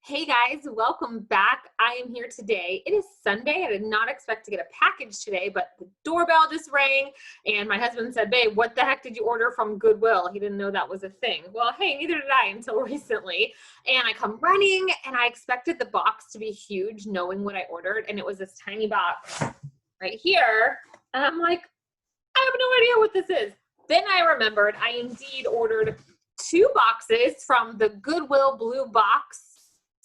Hey guys, welcome back. I am here today. It is Sunday. I did not expect to get a package today, but the doorbell just rang and my husband said, babe, what the heck did you order from Goodwill? He didn't know that was a thing. Well, hey, neither did I until recently. And I come running and I expected the box to be huge knowing what I ordered. And it was this tiny box right here. And I'm like, I have no idea what this is. Then I remembered I indeed ordered 2 boxes from the Goodwill Blue Box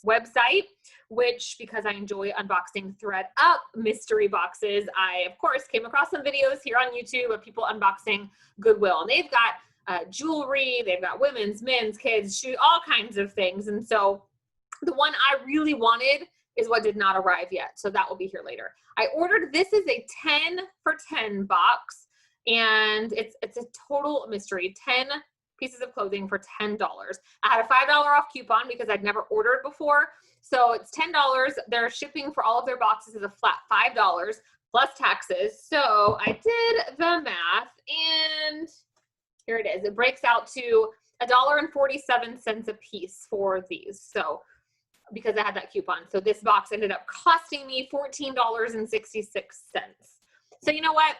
website, which, because I enjoy unboxing thread up mystery boxes, I of course came across some videos here on YouTube of people unboxing Goodwill, and they've got jewelry, they've got women's, men's, kids, shoes, all kinds of things. And so the one I really wanted is what did not arrive yet, so that will be here later. I ordered, this is a 10 for 10 box, and it's a total mystery. 10 pieces of clothing for $10. I had a $5 off coupon because I'd never ordered before. So it's $10. Their shipping for all of their boxes is a flat $5 plus taxes. So I did the math and here it is. It breaks out to $1.47 a piece for these. So because I had that coupon. So this box ended up costing me $14.66. So you know what?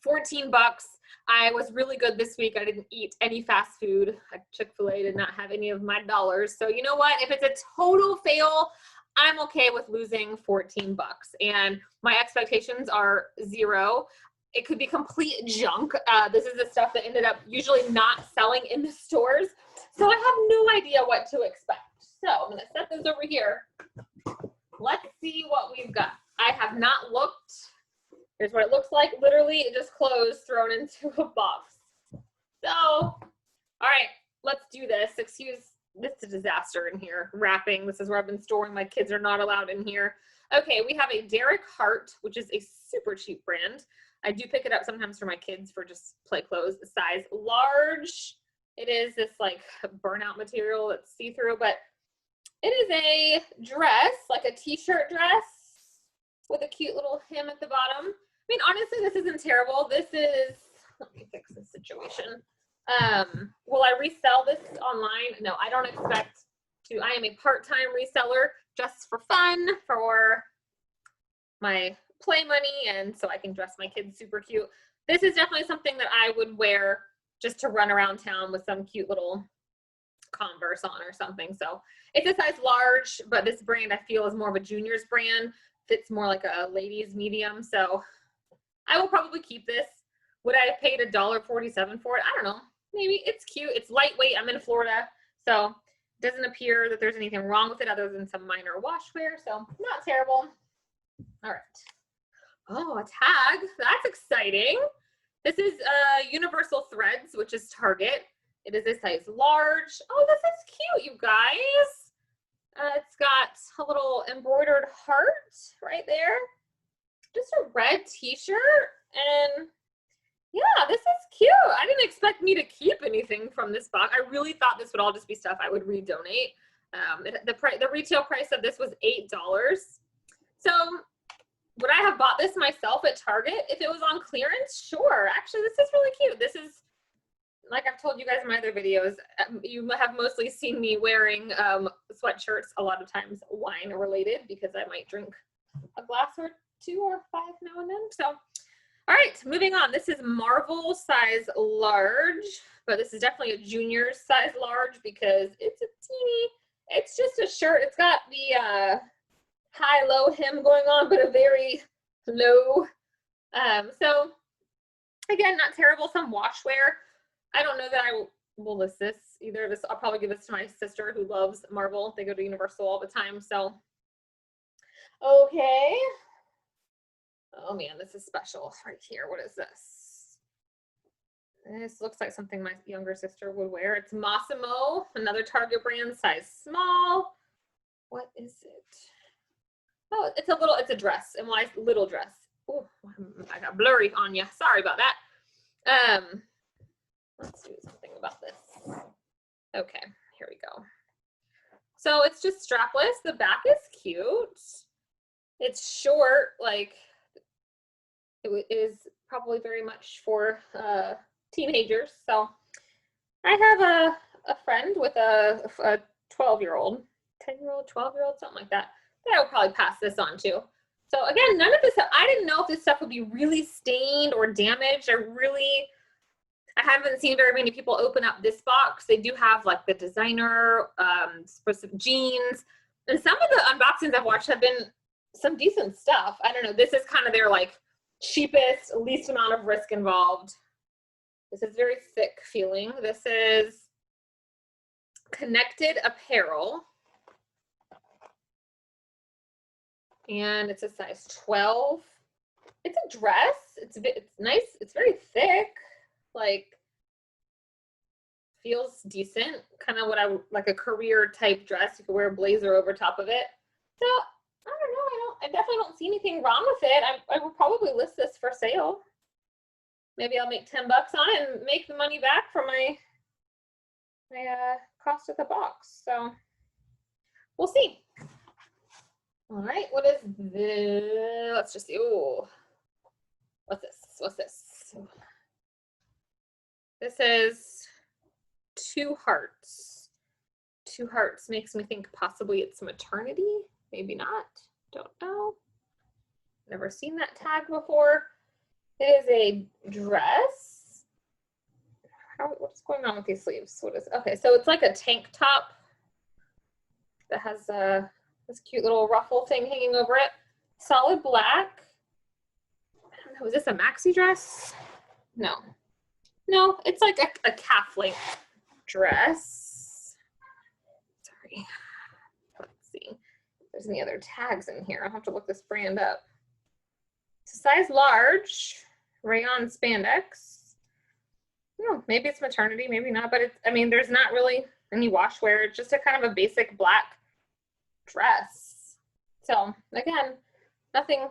14 bucks. I was really good this week. I didn't eat any fast food. Chick-fil-A did not have any of my dollars. So you know what? If it's a total fail, I'm okay with losing 14 bucks. And my expectations are 0. It could be complete junk. This is the stuff that ended up usually not selling in the stores. So I have no idea what to expect. So I'm gonna set this over here. Let's see what we've got. I have not looked. Here's what it looks like. Literally, it just closed, thrown into a box. So, all right, let's do this. Excuse, this is a disaster in here. Wrapping, this is where I've been storing. My kids are not allowed in here. Okay, we have a Derek Hart, which is a super cheap brand. I do pick it up sometimes for my kids for just play clothes. Size large. It is this like burnout material that's see-through, but it is a dress, like a t-shirt dress with a cute little hem at the bottom. I mean, honestly, this isn't terrible. This is, let me fix this situation. Will I resell this online? No, I don't expect to. I am a part-time reseller just for fun, for my play money, and so I can dress my kids super cute. This is definitely something that I would wear just to run around town with some cute little Converse on or something. So it's a size large, but this brand I feel is more of a juniors brand. Fits more like a ladies medium. So I will probably keep this. Would I have paid $1.47 for it? I don't know. Maybe. It's cute. It's lightweight. I'm in Florida, so it doesn't appear that there's anything wrong with it other than some minor wash wear. So not terrible. All right. Oh, a tag. That's exciting. This is Universal Threads, which is Target. It is a size large. Oh, this is cute, you guys. It's got a little embroidered heart right there. Just a red t-shirt, and yeah, this is cute. I didn't expect me to keep anything from this box. I really thought this would all just be stuff I would redonate. The retail price of this was $8. So would I have bought this myself at Target if it was on clearance? Sure. Actually, this is really cute. This is, like I've told you guys in my other videos, you have mostly seen me wearing sweatshirts, a lot of times wine related, because I might drink a glass or 2 or 5 now and then. So, all right, moving on. This is Marvel size large, but this is definitely a junior size large because it's a teeny, it's just a shirt. It's got the high-low hem going on, but a very low. So, again, not terrible. Some wash wear. I don't know that I will list this either. This, I'll probably give this to my sister who loves Marvel. They go to Universal all the time. So, okay. Oh man, this is special right here. What is this? This looks like something my younger sister would wear. It's Massimo, another Target brand, size small. What is it? Oh, it's a dress, and why little dress? Oh, I got blurry on you. Sorry about that. Let's do something about this. Okay, here we go. So it's just strapless. The back is cute. It's short, like it is probably very much for teenagers. So I have a friend with a 12-year-old, 10-year-old, 12-year-old, something like that, that I would probably pass this on to. So again, none of this, I didn't know if this stuff would be really stained or damaged. I haven't seen very many people open up this box. They do have like the designer, specific jeans, and some of the unboxings I've watched have been some decent stuff. I don't know. This is kind of their like cheapest, least amount of risk involved. This is very thick feeling. This is Connected Apparel. And it's a size 12. It's a dress. It's nice. It's very thick. Like, feels decent. Kind of what I would like, a career type dress. You could wear a blazer over top of it. So I don't know. I definitely don't see anything wrong with it. I will probably list this for sale. Maybe I'll make 10 bucks on it and make the money back for my cost of the box. So we'll see. All right, what is this? Let's just see. Ooh, what's this? What's this? This is Two Hearts. Two Hearts makes me think possibly it's maternity. Maybe not. Don't know. Never seen that tag before. It is a dress. What's going on with these sleeves? What is? Okay, so it's like a tank top that has this cute little ruffle thing hanging over it. Solid black. I don't know, is this a maxi dress? No. No, it's like a calf length dress. Sorry. Let's see if there's any other tags in here. I'll have to look this brand up. It's a size large, rayon spandex. No, maybe it's maternity, maybe not, but I mean, there's not really any wash wear. It's just a kind of a basic black dress. So again, nothing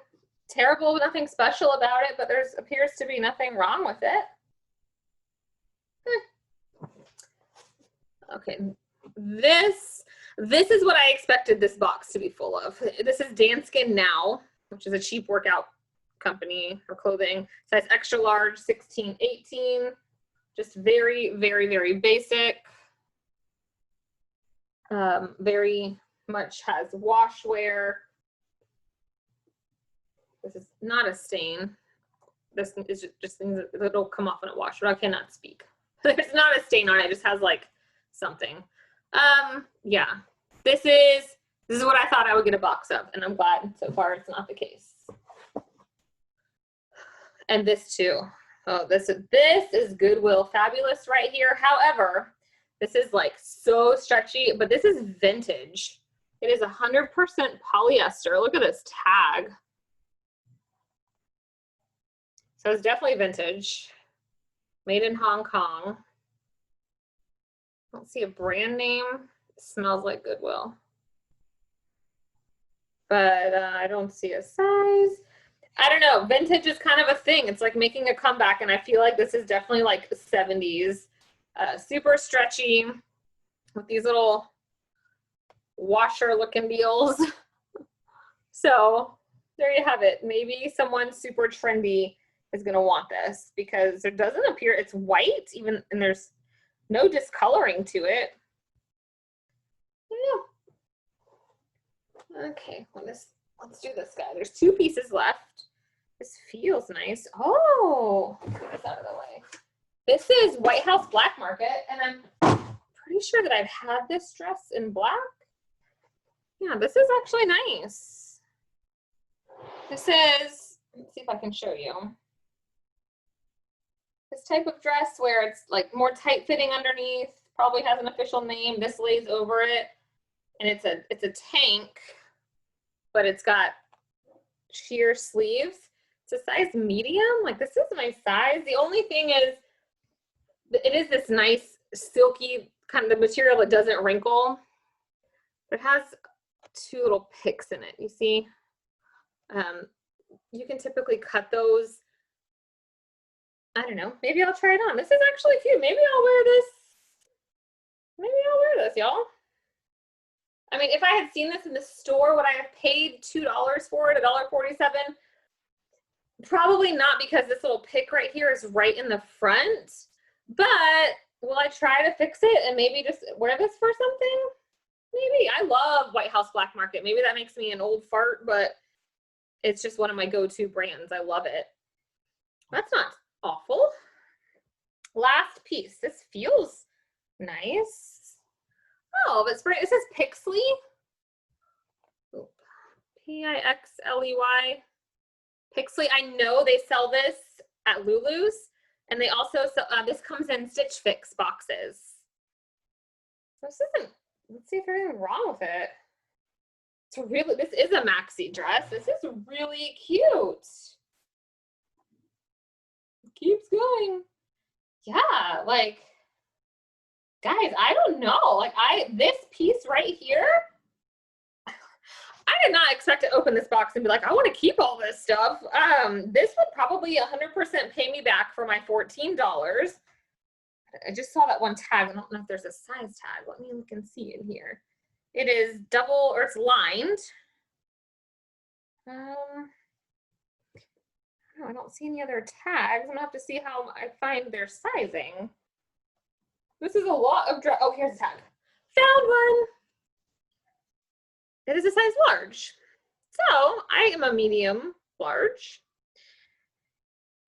terrible, nothing special about it, but there appears to be nothing wrong with it. Okay, this is what I expected this box to be full of. This is Danskin Now, which is a cheap workout company or clothing. Size extra large, 16, 18. Just very, very, very basic. Very much has wash wear. This is not a stain. This is just things that'll come off in a wash, but I cannot speak. There's not a stain on it. It just has like something. Yeah, this is what I thought I would get a box of, and I'm glad so far it's not the case. And this too. Oh, this is Goodwill Fabulous right here. However, this is like so stretchy, but this is vintage. It is 100% polyester. Look at this tag. So it's definitely vintage. Made in Hong Kong. I don't see a brand name. It smells like Goodwill. But I don't see a size. I don't know. Vintage is kind of a thing. It's like making a comeback, and I feel like this is definitely like 70s. Super stretchy with these little washer looking deals. So there you have it. Maybe someone super trendy is going to want this because there doesn't appear, it's white even, and there's no discoloring to it. Yeah. Okay, let's do this guy. There's 2 pieces left. This feels nice. Oh, get this out of the way. This is White House Black Market, and I'm pretty sure that I've had this dress in black. Yeah, this is actually nice. This is, let's see if I can show you. This type of dress where it's like more tight fitting underneath, probably has an official name. This lays over it, and it's a tank, but it's got sheer sleeves. It's a size medium. Like, this is my size. The only thing is, it is this nice silky kind of the material that doesn't wrinkle. It has 2 little picks in it. You see, you can typically cut those. I don't know. Maybe I'll try it on. This is actually cute. Maybe I'll wear this. Maybe I'll wear this, y'all. I mean, if I had seen this in the store, would I have paid $2 for it, $1.47? Probably not, because this little pick right here is right in the front. But will I try to fix it and maybe just wear this for something? Maybe. I love White House Black Market. Maybe that makes me an old fart, but it's just one of my go-to brands. I love it. That's not awful. Last piece. This feels nice. Oh, but it says Pixley. Pixley. Pixley. I know they sell this at Lulu's, and they also sell, this comes in Stitch Fix boxes. This isn't, let's see if there's anything wrong with it. This is a maxi dress. This is really cute. It keeps going. Yeah, like, guys, I don't know. Like, this piece right here, I did not expect to open this box and be like, I want to keep all this stuff. This would probably 100% pay me back for my $14. I just saw that one tag. I don't know if there's a size tag. Let me look and see in here. It is double, or it's lined. I don't see any other tags. I'm gonna have to see how I find their sizing. This is a lot of dress. Oh, here's a tag. Found one. It is a size large. So I am a medium large.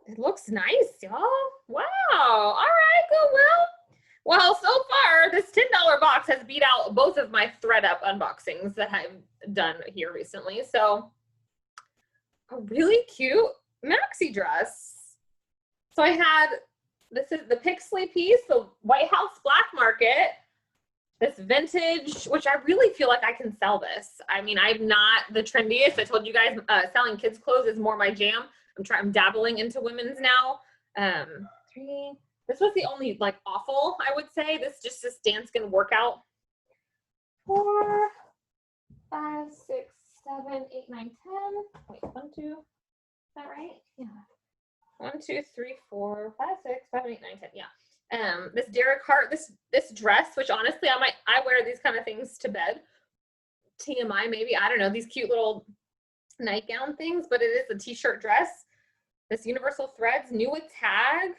It looks nice, y'all. Wow. All right, Goodwill. Well, so far, this $10 box has beat out both of my thread-up unboxings that I've done here recently. So a really cute maxi dress. So I had, this is the Pixley piece, the White House Black Market, this vintage, which I really feel like I can sell this. I mean, I'm not the trendiest. I told you guys selling kids clothes is more my jam. I'm dabbling into women's now. This was the only like awful, I would say. This dance gonna work out. 4, 5, 6, 7, 8, 9, 10. Wait, 1, 2. Is that right? Yeah. 1, 2, 3, 4, 5, 6, 7, 8, 9, 10. Yeah. This Derek Hart, this dress, which honestly I wear these kind of things to bed. TMI maybe, I don't know, these cute little nightgown things, but it is a t-shirt dress. This universal threads, new with tag.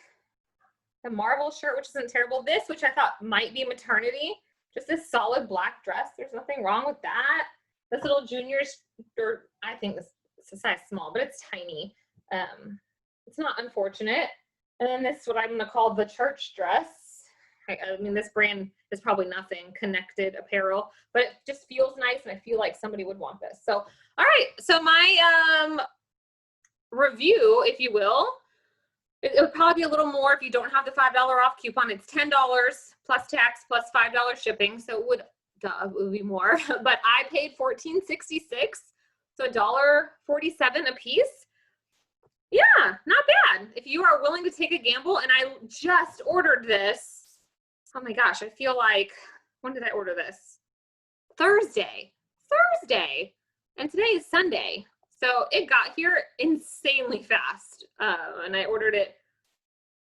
The Marvel shirt, which isn't terrible. This, which I thought might be maternity, just this solid black dress. There's nothing wrong with that. This little junior's, or I think it's a size small, but it's tiny. It's not unfortunate. And then this, what I'm gonna call the church dress. I mean, this brand is probably nothing, Connected Apparel, but it just feels nice, and I feel like somebody would want this. So, all right, so my review, if you will, it would probably be a little more if you don't have the $5 off coupon. It's $10 plus tax plus $5 shipping, so it would be more. But I paid $14.66, so $1.47 a piece. Yeah, not bad. If you are willing to take a gamble, and I just ordered this. Oh my gosh, I feel like, when did I order this? Thursday, and today is Sunday. So it got here insanely fast, and I ordered it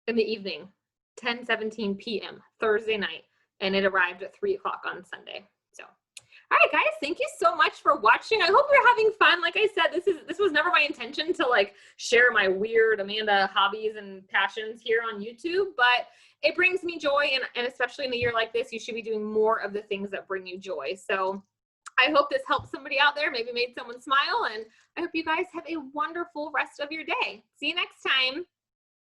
in the evening, 10:17 p.m. Thursday night, and it arrived at 3 o'clock on Sunday. So, all right, guys, thank you so much for watching. I hope you're having fun. Like I said, this was never my intention to like share my weird Amanda hobbies and passions here on YouTube, but it brings me joy, and especially in a year like this, you should be doing more of the things that bring you joy. So I hope this helped somebody out there, maybe made someone smile, and I hope you guys have a wonderful rest of your day. See you next time.